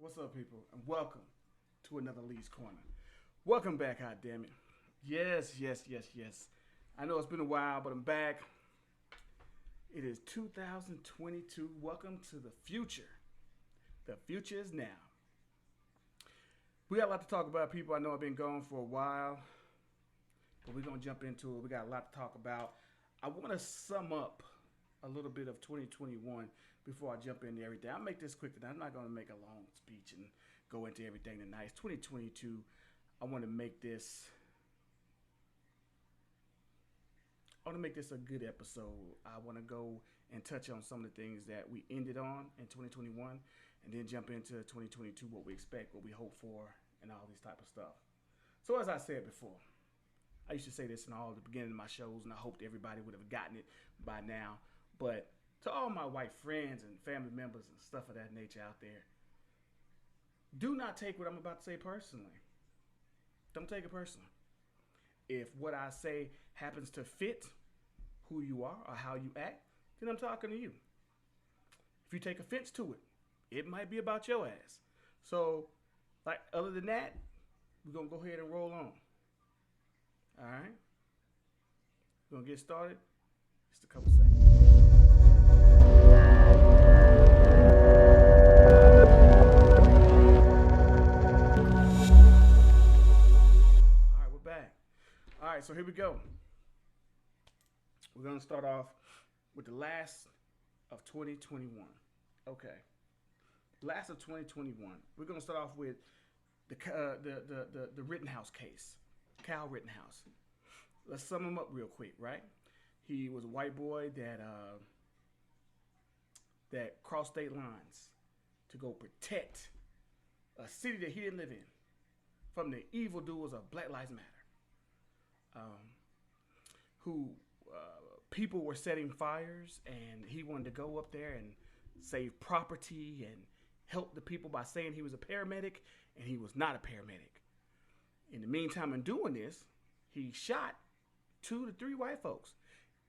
What's up, people? And welcome to another Lee's Corner. Welcome back, hot damn it. Yes. I know it's been a while, but I'm back. It is 2022. Welcome to the future. The future is now. We got a lot to talk about, people. I know I've been gone for a while, but we're going to jump into it. We got a lot to talk about. I want to sum up a little bit of 2021 before I jump into everything. I'll make this quick today. I'm not going to make a long speech and go into everything tonight. It's 2022. I want to make this. I want to make this a good episode. I want to go and touch on some of the things that we ended on in 2021, and then jump into 2022, what we expect, what we hope for, and all these type of stuff. So as I said before, I used to say this in all the beginning of my shows, and I hoped everybody would have gotten it by now. But to all my white friends and family members and stuff of that nature out there, do not take what I'm about to say personally. Don't take it personally. If what I say happens to fit who you are or how you act, then I'm talking to you. If you take offense to it, it might be about your ass. So, like, other than that, we're going to go ahead and roll on. All right? We're going to get started. Just a couple seconds. All right, we're back. All right, so here we go. We're going to start off with the last of 2021. Okay. Last of 2021. We're going to start off with the Rittenhouse case. Kyle Rittenhouse. Let's sum him up real quick, right? He was a white boy that crossed state lines to go protect a city that he didn't live in from the evildoers of Black Lives Matter. Who people were setting fires, and he wanted to go up there and save property and help the people by saying he was a paramedic, and he was not a paramedic. In the meantime, in doing this, he shot 2 to 3 white folks.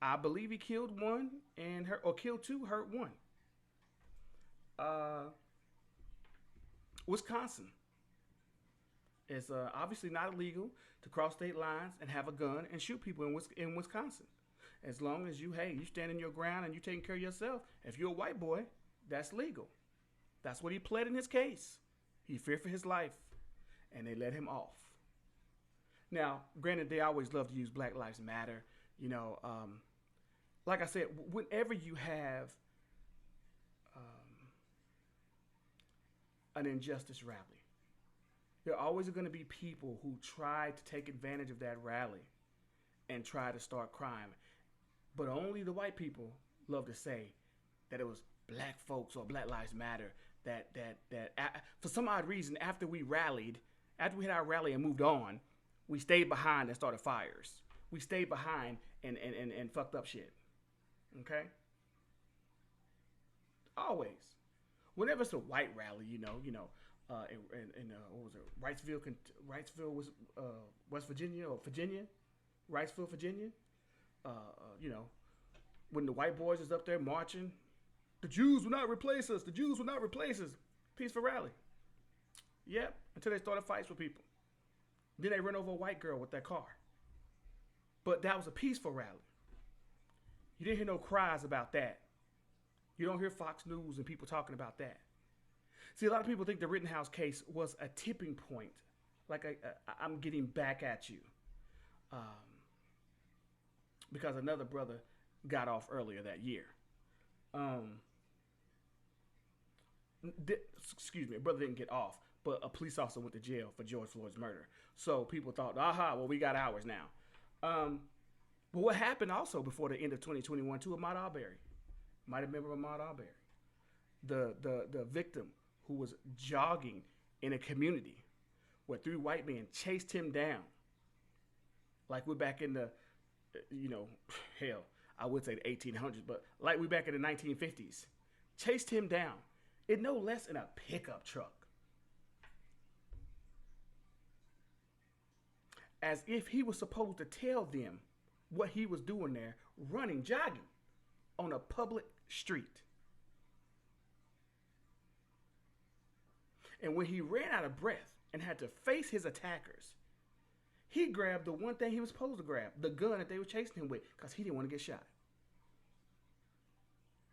I believe he killed one and killed 2, hurt 1. Wisconsin. It's obviously not illegal to cross state lines and have a gun and shoot people in Wisconsin. As long as you standing your ground and you taking care of yourself. If you're a white boy, that's legal. That's what he pled in his case. He feared for his life, and they let him off. Now, granted, they always love to use Black Lives Matter. You know, like I said, whenever you have an injustice rally, there are always going to be people who try to take advantage of that rally and try to start crime. But only the white people love to say that it was black folks or Black Lives Matter that for some odd reason, after we had our rally and moved on, we stayed behind and started fires. We stayed behind and fucked up shit. Okay? Always. Whenever it's a white rally, in what was it? Wrightsville was West Virginia or Virginia, Wrightsville, Virginia. When the white boys is up there marching, the Jews will not replace us. The Jews will not replace us. Peaceful rally. Yep. Until they started fights with people. Then they ran over a white girl with that car. But that was a peaceful rally. You didn't hear no cries about that. You don't hear Fox News and people talking about that. See, a lot of people think the Rittenhouse case was a tipping point. Like I'm getting back at you. Because another brother got off earlier that year. A brother didn't get off, but a police officer went to jail for George Floyd's murder. So people thought, well, we got ours now. But what happened also before the end of 2021 to Ahmaud Arbery? Might have remembered Ahmaud Arbery. The victim who was jogging in a community where 3 white men chased him down. Like we're back in the, hell, I would say the 1800s, but like we're back in the 1950s. Chased him down in no less than a pickup truck. As if he was supposed to tell them what he was doing there, jogging on a public street. And when he ran out of breath and had to face his attackers, he grabbed the one thing he was supposed to grab, the gun that they were chasing him with, because he didn't want to get shot.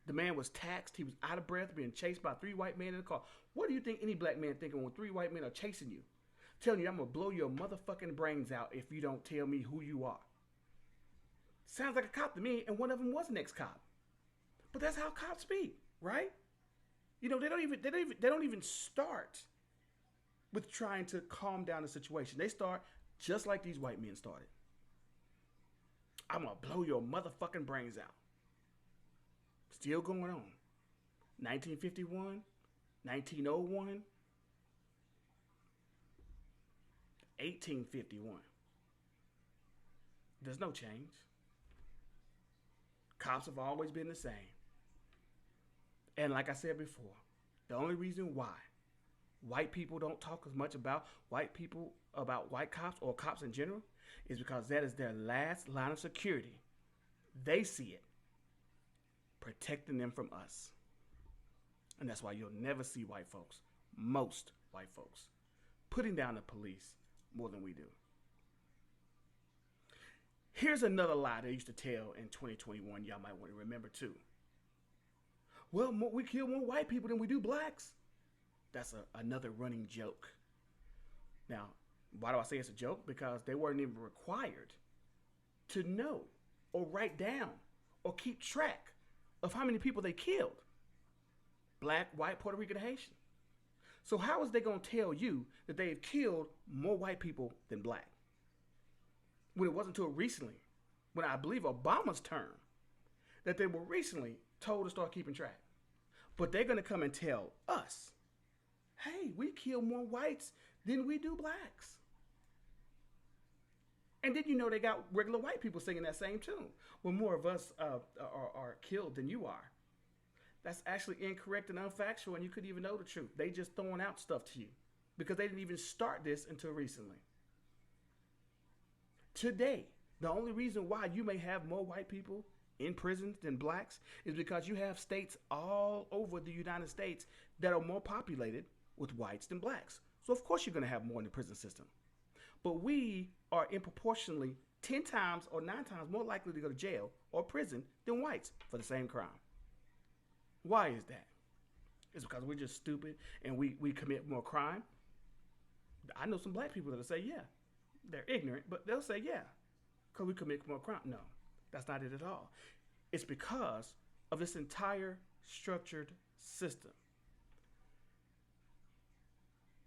The man was taxed. He was out of breath, being chased by 3 white men in the car. What do you think any black man thinking when 3 white men are chasing you? Telling you, I'm going to blow your motherfucking brains out if you don't tell me who you are. Sounds like a cop to me, and one of them was an ex-cop. But that's how cops speak, right? You know, they don't even start with trying to calm down the situation. They start just like these white men started. I'm going to blow your motherfucking brains out. Still going on. 1951, 1901, 1851. There's no change. Cops have always been the same. And like I said before, the only reason why white people don't talk as much about white cops or cops in general is because that is their last line of security. They see it, protecting them from us. And that's why you'll never see white folks, most white folks, putting down the police more than we do. Here's another lie they used to tell in 2021 y'all might want to remember too. Well, we kill more white people than we do blacks. That's another running joke. Now, why do I say it's a joke? Because they weren't even required to know or write down or keep track of how many people they killed. Black, white, Puerto Rican, Haitian. So how is they going to tell you that they've killed more white people than black? When it wasn't until recently, when I believe Obama's term, that they were recently told to start keeping track. But they're going to come and tell us, hey, we kill more whites than we do blacks. And then you know they got regular white people singing that same tune. Well, more of us are killed than you are. That's actually incorrect and unfactual, and you couldn't even know the truth. They just throwing out stuff to you because they didn't even start this until recently. Today, the only reason why you may have more white people in prison than blacks is because you have states all over the United States that are more populated with whites than blacks. So of course you're going to have more in the prison system. But we are in proportionally 10 times or 9 times more likely to go to jail or prison than whites for the same crime. Why is that? It's because we're just stupid and we commit more crime. I know some black people that'll say, yeah, they're ignorant, but they'll say, yeah, because we commit more crime. No, that's not it at all. It's because of this entire structured system.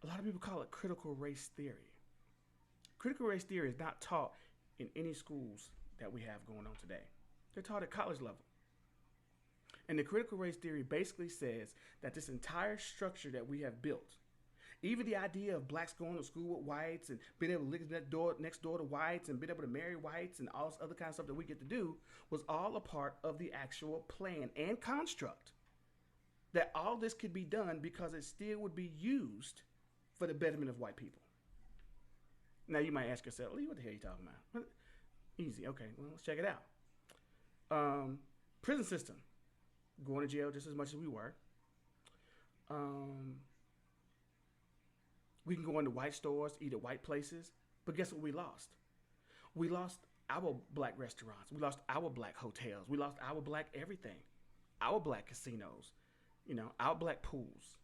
A lot of people call it critical race theory. Critical race theory is not taught in any schools that we have going on today. They're taught at college level. And the critical race theory basically says that this entire structure that we have built, even the idea of blacks going to school with whites and being able to live next door to whites and being able to marry whites and all this other kind of stuff that we get to do, was all a part of the actual plan and construct. That all this could be done because it still would be used for the betterment of white people. Now you might ask yourself, Lee, what the hell are you talking about? Easy. Okay, well, let's check it out. Prison system. Going to jail just as much as we were. We can go into white stores, eat at white places, but guess what we lost? We lost our black restaurants. We lost our black hotels. We lost our black everything. Our black casinos, our black pools.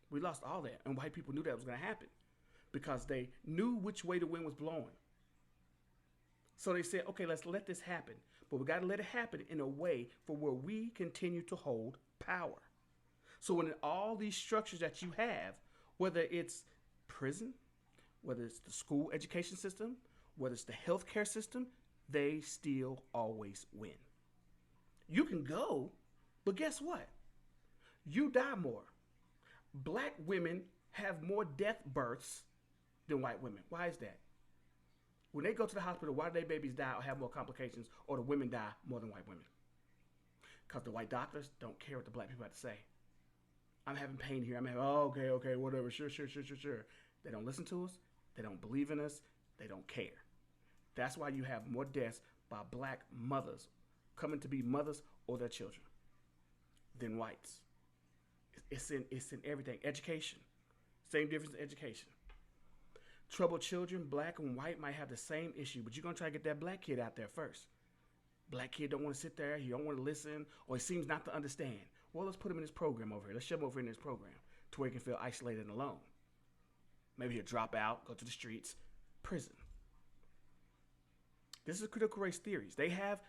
We lost all that, and white people knew that was going to happen because they knew which way the wind was blowing. So they said, okay, let's let this happen. But we got to let it happen in a way for where we continue to hold power. So when all these structures that you have, whether it's prison, whether it's the school education system, whether it's the healthcare system, they still always win. You can go, but guess what? You die more. Black women have more death births than white women. Why is that? When they go to the hospital, why do their babies die or have more complications, or the women die more than white women? Because the white doctors don't care what the black people have to say. I'm having pain here. Okay, whatever. Sure. They don't listen to us. They don't believe in us. They don't care. That's why you have more deaths by black mothers coming to be mothers or their children than whites. It's in everything. Education. Same difference in education. Troubled children, black and white, might have the same issue, but you're going to try to get that black kid out there first. Black kid don't want to sit there. He don't want to listen, or he seems not to understand. Well, let's put him in this program over here. Let's shove him over in this program to where he can feel isolated and alone. Maybe he'll drop out, go to the streets, prison. This is critical race theories. They have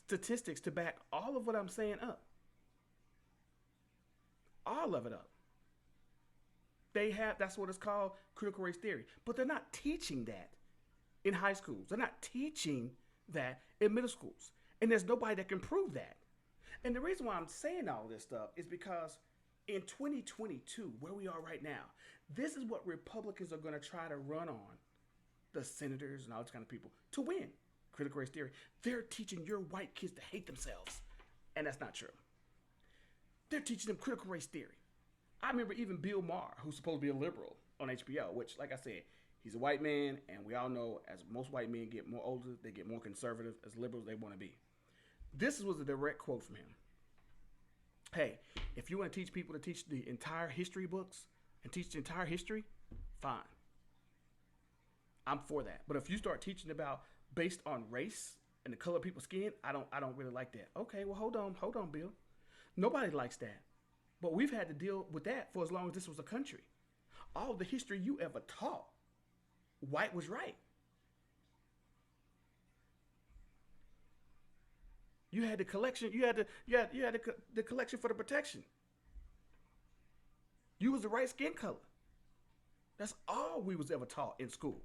statistics to back all of what I'm saying up. All of it up. That's what it's called, critical race theory. But they're not teaching that in high schools. They're not teaching that in middle schools. And there's nobody that can prove that. And the reason why I'm saying all this stuff is because in 2022, where we are right now, this is what Republicans are going to try to run on the senators and all these kind of people to win. Critical race theory. They're teaching your white kids to hate themselves. And that's not true. They're teaching them critical race theory. I remember even Bill Maher, who's supposed to be a liberal on HBO, which, like I said, he's a white man, and we all know as most white men get more older, they get more conservative. As liberals, they want to be. This was a direct quote from him. Hey, if you want to teach people to teach the entire history books and teach the entire history, fine. I'm for that. But if you start teaching about based on race and the color of people's skin, I don't really like that. Okay, well, hold on, Bill. Nobody likes that. But we've had to deal with that for as long as this was a country. All the history you ever taught, white was right. You had the collection. You had the collection for the protection. You was the right skin color. That's all we was ever taught in school.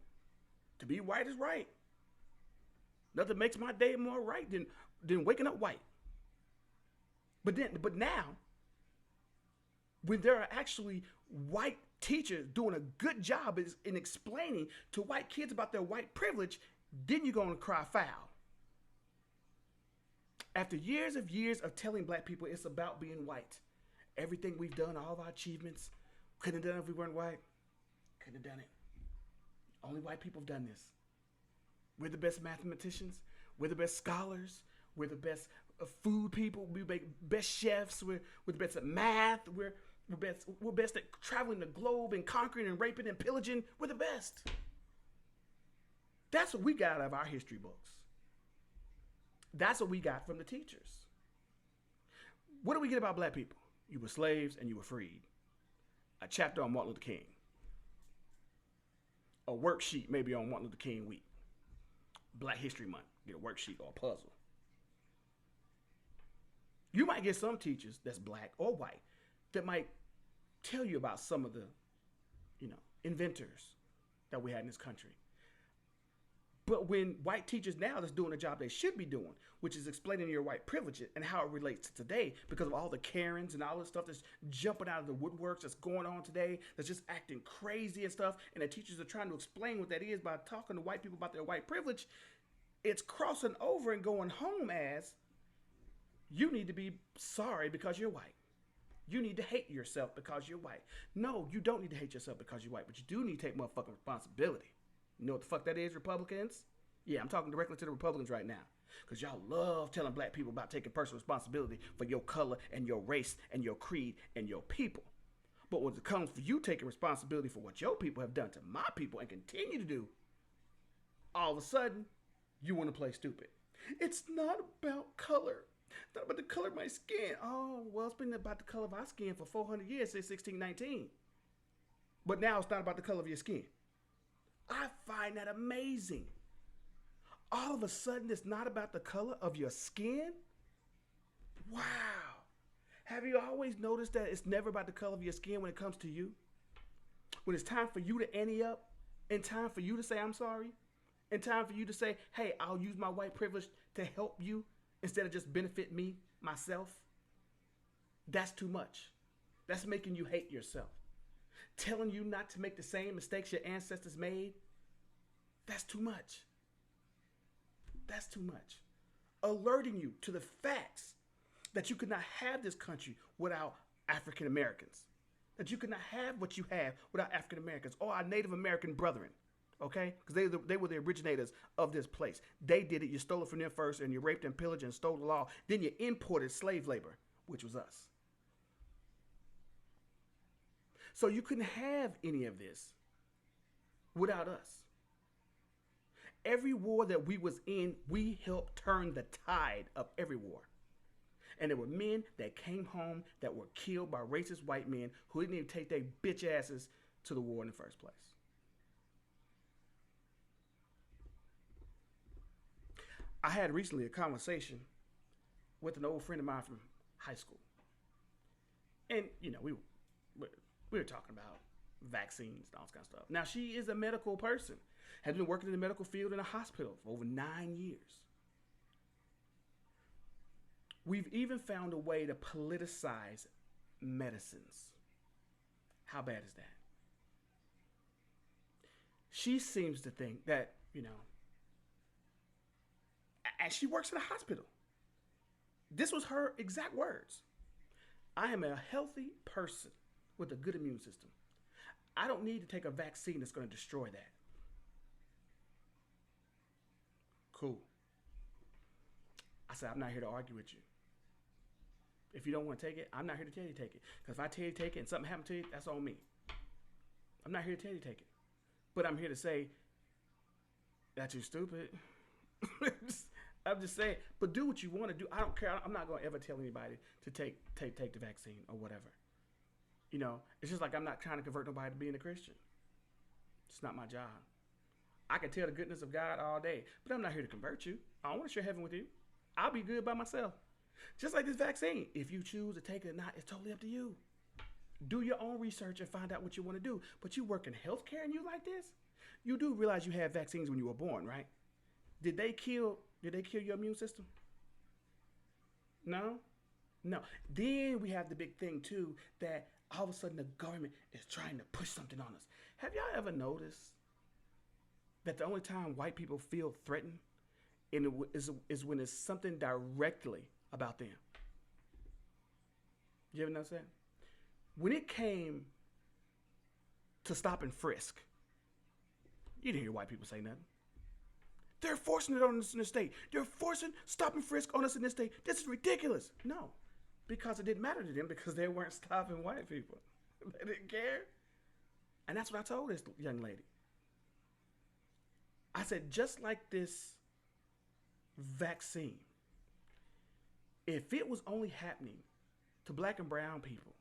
To be white is right. Nothing makes my day more right than waking up white. But now, when there are actually white teachers doing a good job in explaining to white kids about their white privilege, then you're going to cry foul. After years of telling black people it's about being white, everything we've done, all of our achievements, couldn't have done it if we weren't white. Couldn't have done it. Only white people have done this. We're the best mathematicians. We're the best scholars. We're the best food people. We're the best chefs. We're the best at math. We're best at traveling the globe and conquering and raping and pillaging. We're the best. That's what we got out of our history books. That's what we got from the teachers. What do we get about black people? You were slaves and you were freed. A chapter on Martin Luther King. A worksheet maybe on Martin Luther King week. Black History Month. Get a worksheet or a puzzle. You might get some teachers that's black or white that might tell you about some of the, inventors that we had in this country. But when white teachers now that's doing the job they should be doing, which is explaining your white privilege and how it relates to today because of all the Karens and all this stuff that's jumping out of the woodworks that's going on today, that's just acting crazy and stuff, and the teachers are trying to explain what that is by talking to white people about their white privilege, it's crossing over and going home as you need to be sorry because you're white. You need to hate yourself because you're white. No, you don't need to hate yourself because you're white, but you do need to take motherfucking responsibility. You know what the fuck that is, Republicans? Yeah, I'm talking directly to the Republicans right now. Because y'all love telling black people about taking personal responsibility for your color and your race and your creed and your people. But when it comes for you taking responsibility for what your people have done to my people and continue to do, all of a sudden, you want to play stupid. It's not about color. It's not about the color of my skin. Oh, well, it's been about the color of our skin for 400 years since 1619. But now it's not about the color of your skin. I find that amazing. All of a sudden, it's not about the color of your skin? Wow. Have you always noticed that it's never about the color of your skin when it comes to you? When it's time for you to ante up, and time for you to say, I'm sorry, and time for you to say, hey, I'll use my white privilege to help you instead of just benefit me, myself. That's too much. That's making you hate yourself. Telling you not to make the same mistakes your ancestors made, that's too much. That's too much. Alerting you to the facts that you could not have this country without African Americans. That you could not have what you have without African Americans or our Native American brethren. Okay? Because they were the originators of this place. They did it. You stole it from them first, and you raped and pillaged and stole the law. Then you imported slave labor, which was us. So you couldn't have any of this without us. Every war that we was in, we helped turn the tide of every war. And there were men that came home that were killed by racist white men who didn't even take their bitch asses to the war in the first place. I had recently a conversation with an old friend of mine from high school. And, you know, we were talking about vaccines and all this kind of stuff. Now, she is a medical person, has been working in the medical field in a hospital for over 9 years. We've even found a way to politicize medicines. How bad is that? She seems to think that, you know, and she works in a hospital. This was her exact words. I am a healthy person with a good immune system. I don't need to take a vaccine that's going to destroy that. Cool. I said, I'm not here to argue with you. If you don't want to take it, I'm not here to tell you to take it. Because if I tell you to take it and something happens to you, that's on me. I'm not here to tell you to take it. But I'm here to say that you're stupid. I'm just saying, but do what you want to do. I don't care. I'm not going to ever tell anybody to take the vaccine or whatever. You know, it's just like I'm not trying to convert nobody to being a Christian. It's not my job. I can tell the goodness of God all day, but I'm not here to convert you. I don't want to share heaven with you. I'll be good by myself. Just like this vaccine. If you choose to take it or not, it's totally up to you. Do your own research and find out what you want to do. But you work in healthcare and you like this? You do realize you had vaccines when you were born, right? Did they kill your immune system? No? No. Then we have the big thing too, that all of a sudden the government is trying to push something on us. Have y'all ever noticed that the only time white people feel threatened is when it's something directly about them? You ever notice that? When it came to stop and frisk, you didn't hear white people say nothing. They're forcing it on us in the state. They're forcing stop and frisk on us in this state. This is ridiculous. No, because it didn't matter to them because they weren't stopping white people. They didn't care. And that's what I told this young lady. I said, just like this vaccine, if it was only happening to black and brown people,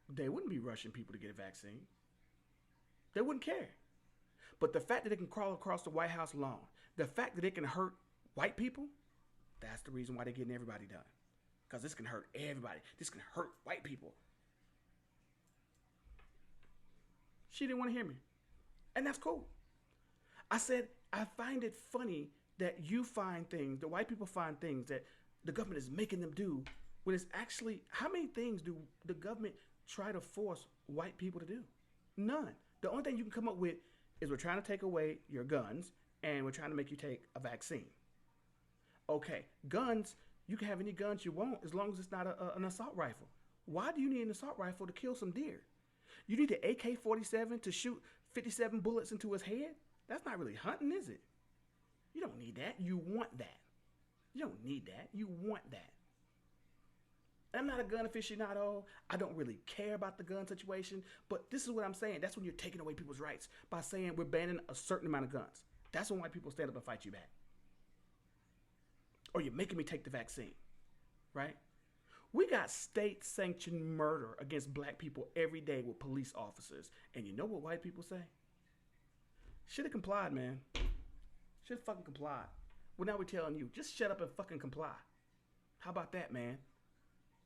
they wouldn't be rushing people to get a vaccine. They wouldn't care. But the fact that it can crawl across the White House lawn, the fact that it can hurt white people, that's the reason why they're getting everybody done. Because this can hurt everybody. This can hurt white people. She didn't want to hear me. And that's cool. I said, I find it funny that you find things, the white people find things that the government is making them do, when it's actually, how many things do the government try to force white people to do? None. The only thing you can come up with is we're trying to take away your guns and we're trying to make you take a vaccine. Okay, guns, you can have any guns you want as long as it's not an assault rifle. Why do you need an assault rifle to kill some deer? You need the AK-47 to shoot 57 bullets into his head? That's not really hunting, is it? You don't need that. You want that. You don't need that. You want that. I'm not a gun aficionado. I don't really care about the gun situation. But this is what I'm saying. That's when you're taking away people's rights by saying we're banning a certain amount of guns. That's when white people stand up and fight you back. Or you're making me take the vaccine, right? We got state-sanctioned murder against black people every day with police officers. And you know what white people say? Should have complied, man. Should have fucking complied. Well, now we're telling you, just shut up and fucking comply. How about that, man?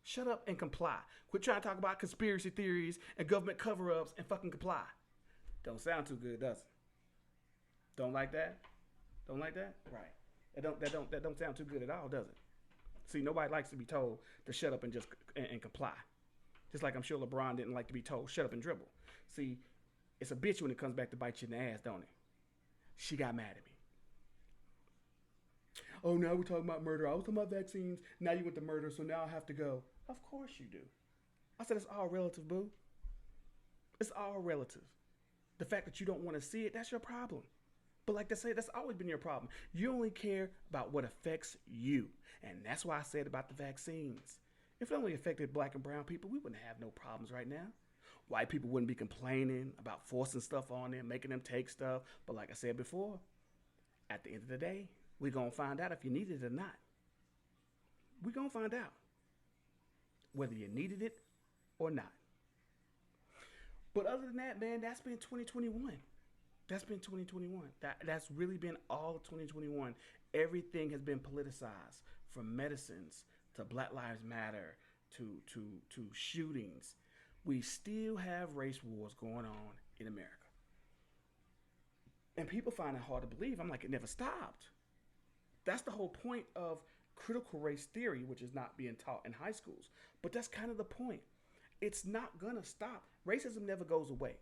Shut up and comply. Quit trying to talk about conspiracy theories and government cover-ups and fucking comply. Don't sound too good, does it? Don't like that? Don't like that? Right. That don't sound too good at all, does it? See, nobody likes to be told to shut up and just and comply. Just like I'm sure LeBron didn't like to be told, shut up and dribble. See, it's a bitch when it comes back to bite you in the ass, don't it? She got mad at me. Oh, now we're talking about murder. I was talking about vaccines. Now you went to murder, so now I have to go. Of course you do. I said it's all relative, boo. It's all relative. The fact that you don't want to see it, that's your problem. But like I said, that's always been your problem. You only care about what affects you. And that's why I said about the vaccines. If it only affected black and brown people, we wouldn't have no problems right now. White people wouldn't be complaining about forcing stuff on them, making them take stuff. But like I said before, at the end of the day, we're going to find out if you need it or not. We're going to find out whether you needed it or not. But other than that, man, that's been 2021. That's been 2021. That's really been all of 2021. Everything has been politicized, from medicines to Black Lives Matter to shootings. We still have race wars going on in America. And people find it hard to believe. I'm like, it never stopped. That's the whole point of critical race theory, which is not being taught in high schools. But that's kind of the point. It's not going to stop. Racism never goes away.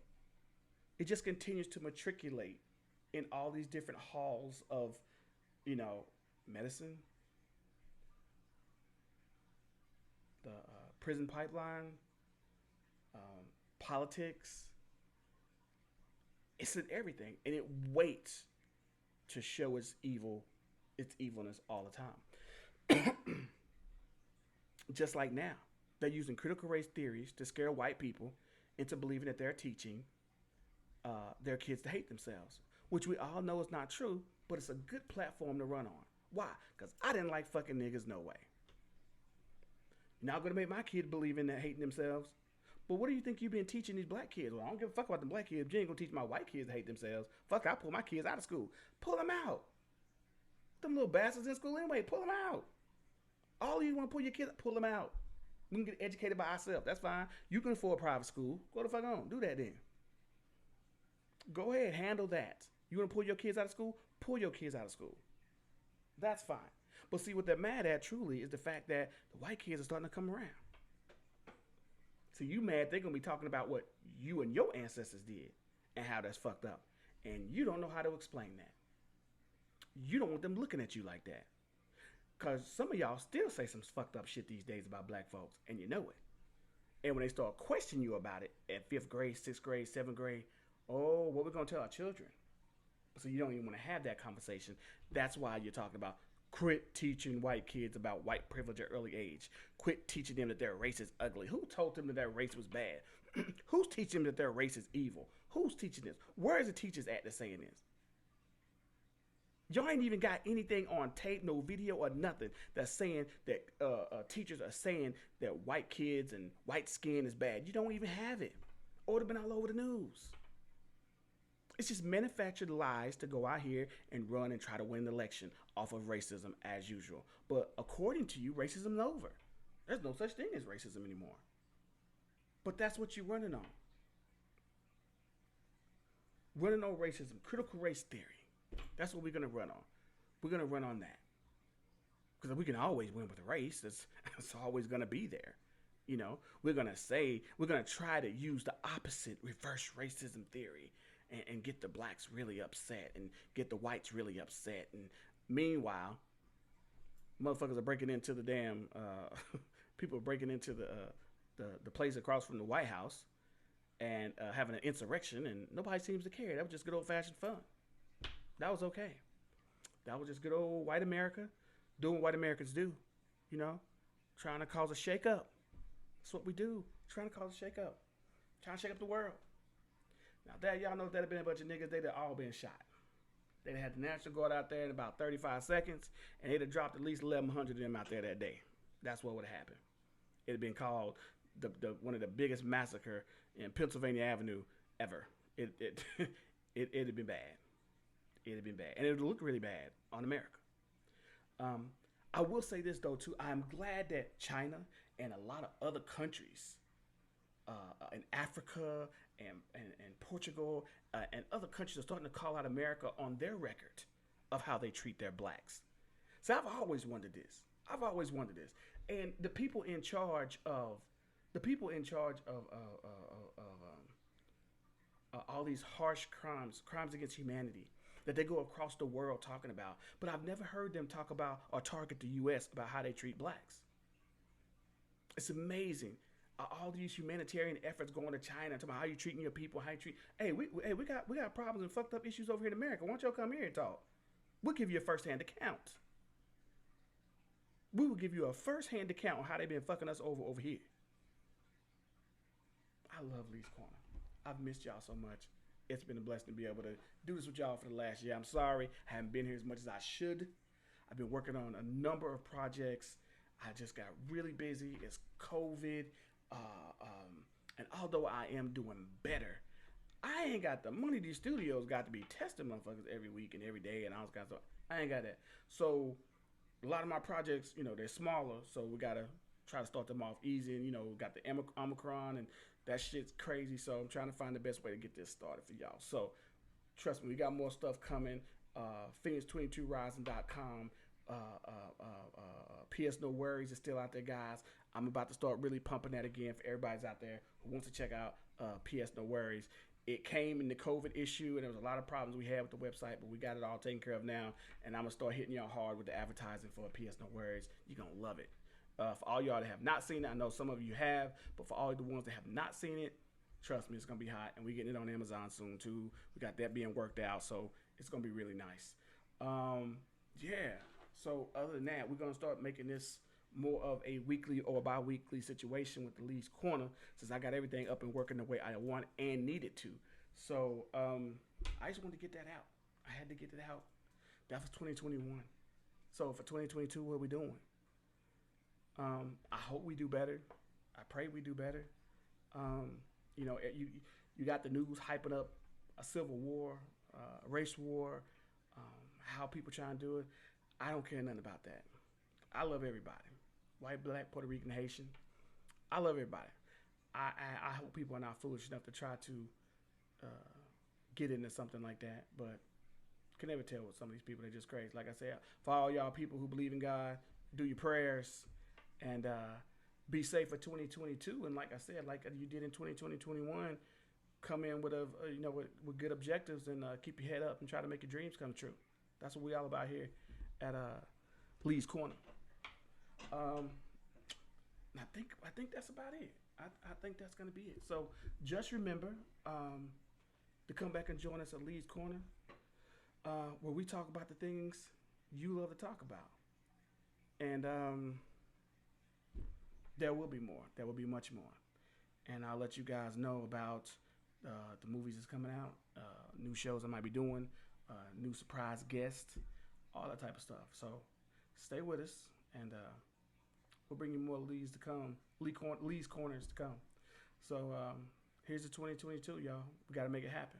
It just continues to matriculate in all these different halls of, medicine, the prison pipeline, politics. It's in everything, and it waits to show its evilness all the time. Just like now, they're using critical race theories to scare white people into believing that they're teaching their kids to hate themselves, which we all know is not true, but it's a good platform to run on. Why? Because I didn't like fucking niggas no way. You're not going to make my kid believe in that hating themselves. But what do you think you've been teaching these black kids? Well, I don't give a fuck about the black kids. You ain't going to teach my white kids to hate themselves. Fuck, I pull my kids out of school. Pull them out. Them little bastards in school anyway. Pull them out. All you want to pull your kids, pull them out. We can get educated by ourselves. That's fine. You can afford private school. Go the fuck on. Do that then. Go ahead. Handle that. You want to pull your kids out of school? Pull your kids out of school. That's fine. But see, what they're mad at truly is the fact that the white kids are starting to come around. So you mad they're going to be talking about what you and your ancestors did and how that's fucked up. And you don't know how to explain that. You don't want them looking at you like that. Because some of y'all still say some fucked up shit these days about black folks, and you know it. And when they start questioning you about it at 5th grade, 6th grade, 7th grade, oh, what we going to tell our children? So you don't even want to have that conversation. That's why you're talking about quit teaching white kids about white privilege at early age. Quit teaching them that their race is ugly. Who told them that their race was bad? Who's teaching them that their race is evil? Who's teaching this? Where is the teachers at that's saying this? Y'all ain't even got anything on tape, no video or nothing that's saying that teachers are saying that white kids and white skin is bad. You don't even have it. Or it would have been all over the news. It's just manufactured lies to go out here and run and try to win the election off of racism as usual. But according to you, racism is over. There's no such thing as racism anymore. But that's what you're running on. Running on racism, critical race theory. That's what we're going to run on. We're going to run on that. Because we can always win with race. It's always going to be there. We're going to try to use the opposite reverse racism theory and get the blacks really upset and get the whites really upset. And meanwhile, motherfuckers are breaking into the damn, people are breaking into the place across from the White House and having an insurrection, and nobody seems to care. That was just good old-fashioned fun. That was okay. That was just good old white America doing what white Americans do, trying to cause a shake-up. That's what we do, trying to cause a shake-up, trying to shake up the world. Now, that y'all know if that had been a bunch of niggas, they'd have all been shot. They'd have had the National Guard out there in about 35 seconds, and they'd have dropped at least 1,100 of them out there that day. That's what would have happened. It'd have been called one of the biggest massacre in Pennsylvania Avenue ever. It'd have been bad. It'd have been bad. And it would look really bad on America. I will say this, though, too. I'm glad that China and a lot of other countries in Africa and Portugal and other countries are starting to call out America on their record of how they treat their blacks. So I've always wondered this. And the people in charge of all these harsh crimes against humanity that they go across the world talking about, but I've never heard them talk about or target the U.S. about how they treat blacks. It's amazing. All these humanitarian efforts going to China, talking about how you treating your people, how you treat. Hey, we got problems and fucked up issues over here in America. Why don't y'all come here and talk? We'll give you a first-hand account. We will give you a first-hand account on how they've been fucking us over here. I love Lee's Corner. I've missed y'all so much. It's been a blessing to be able to do this with y'all for the last year. I'm sorry I haven't been here as much as I should. I've been working on a number of projects. I just got really busy. It's COVID. Uh, um, and although I am doing better, I ain't got the money. These studios got to be testing motherfuckers every week and every day and all this kind of stuff. I ain't got that. So a lot of my projects, they're smaller. So we got to try to start them off easy. And, got the Omicron and that shit's crazy. So I'm trying to find the best way to get this started for y'all. So trust me, we got more stuff coming. Phoenix22rising.com. PS No Worries is still out there, guys. I'm about to start really pumping that again for everybody's out there who wants to check out PS No Worries. It came in the COVID issue, and there was a lot of problems we had with the website, but we got it all taken care of now, and I'm going to start hitting y'all hard with the advertising for PS No Worries. You're going to love it. For all y'all that have not seen it, I know some of you have, but for all the ones that have not seen it, trust me, it's going to be hot, and we're getting it on Amazon soon, too. We got that being worked out, so it's going to be really nice. Yeah. So other than that, we're going to start making this more of a weekly or bi-weekly situation with the Lee's Corner, since I got everything up and working the way I want and needed to. So I just wanted to get that out. I had to get it out. That was 2021. So for 2022, what are we doing? I hope we do better. I pray we do better. You got the news hyping up a civil war, a race war, how people trying to do it. I don't care nothing about that. I love everybody. White, black, Puerto Rican, Haitian. I love everybody. I hope people are not foolish enough to try to get into something like that. But can never tell with some of these people. They're just crazy. Like I said, for all y'all people who believe in God, do your prayers and be safe for 2022. And like I said, like you did in 2020, 2021, come in with with good objectives and keep your head up and try to make your dreams come true. That's what we all about here at Lee's Corner. I think that's about it. I think that's gonna be it. So just remember to come back and join us at Lee's Corner, where we talk about the things you love to talk about, and there will be more. There will be much more, and I'll let you guys know about the movies that's coming out, new shows I might be doing, new surprise guests, all that type of stuff. So stay with us, and we'll bring you more Lee's to come, Lee's Corners to come. So here's the 2022, y'all. We got to make it happen.